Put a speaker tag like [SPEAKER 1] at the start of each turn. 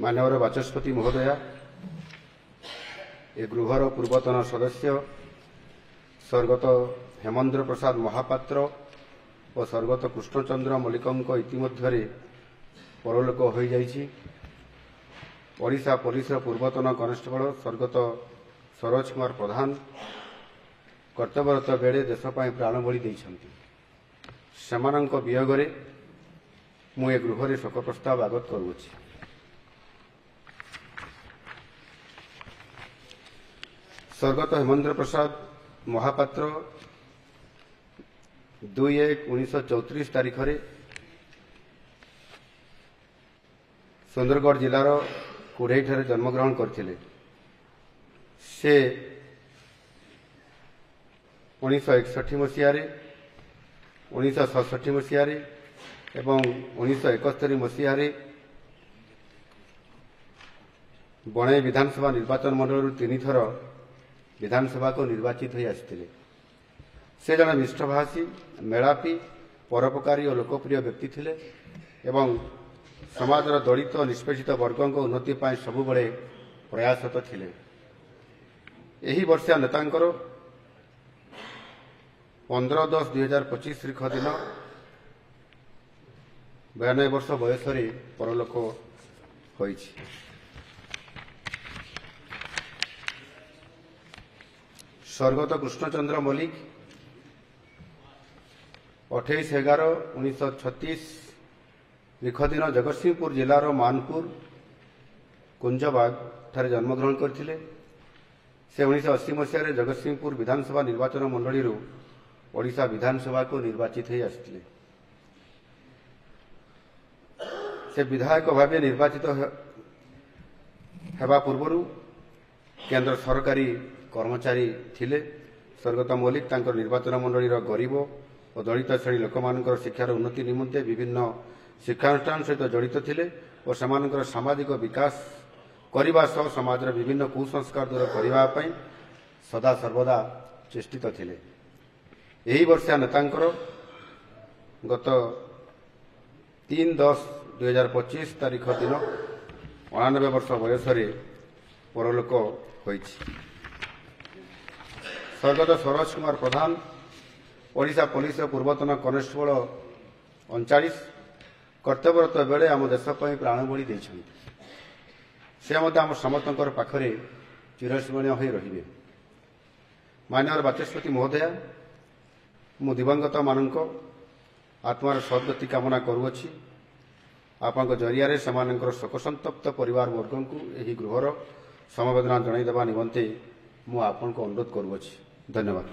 [SPEAKER 1] माननीय बाचस्पति महोदया, ए गृहर पूर्वतन सदस्य स्वर्गत हेमेंद्र प्रसाद महापात्र और स्वर्गत कृष्णचंद्र मल्लिक इतिमध्य परलोक हो जाइछि। ओडिशा पुलिस पूर्वतन कनेस्टेबल स्वर्गत सरोज कुमार प्रधान कर्तव्यरत बेले देशपाई प्राण बलि देइछन्ति। सेमानंक वियोगरे मु ए गृहरे शोक प्रस्ताव आगत करुछि। स्वर्गत हेमेंद्र प्रसाद महापात्र 2/1/1934 तारीख में सुंदरगढ़ जिलार कुढ़ई ठारे जन्मग्रहण करथिले। से 1961 मसीह 1967 मसीह एवं 1971 मसीह बणाई विधानसभा निर्वाचन मंडल 3 थर विधानसभा को निर्वाचित हो आसते। से जड़े निष्ठभाषी मेलापी परोपकारी और लोकप्रिय व्यक्ति थिले एवं समाजर दलित और निष्पेषित वर्गों उन्नति पाई सबुबले प्रयासरत थिले। एही वर्षा नेतांकर 15/10/2025 तारीख दिन 92 वर्ष बयस परलोक होइछि। स्वर्गत कृष्णचंद्र मल्लिक 28/11/1936 तारीख दिन जगतसिंहपुर जिलार मानपुर कुंजबाग ठारे जन्मग्रहण करथिले। से 1980 मसीह जगतसिंहपुर विधानसभा निर्वाचन मंडली ओडिशा विधानसभा को निर्वाचित हो आसते। से विधायक भाव निर्वाचित हेबा पूर्व केंद्र सरकारी कर्मचारी थिले। स्वर्गत मल्लिक तांकर निर्वाचन मंडलीर गरीब और दलित श्रेणी लोक शिक्षार उन्नति निमंते विभिन्न शिक्षानुष्ठान सहित जड़ित थिले और सेमानकर सामाजिक विकास करने सह समाज विभिन्न कुसंस्कार दूर करने सदा सर्वदा चेष्टित थिले। यही वर्षा नेतांकर गत 3/10/2025 तारीख दिन 89 वर्ष बयस परलोक होइछि। स्वर्गत सरोज कुमार प्रधान ओडिशा पुलिस पूर्वतन कनेस्टेबल 39 कर्तव्यरत बेले आम देशपाई प्राण बलि देइछन्ति। से आम समस्त पाखरे चिरस्मरणीय हो रहिबे। माननीय बाचस्पति महोदया, मु दिवंगत मानक आत्मार सद्गति कामना करुअछि। आपनक जरिया सेमानकर शोकसंतप्त परिवार वर्ग को यही गृहर समवेदना जणाइदेवा निमंते मु आपनको अनुरोध करुअछि। धन्यवाद।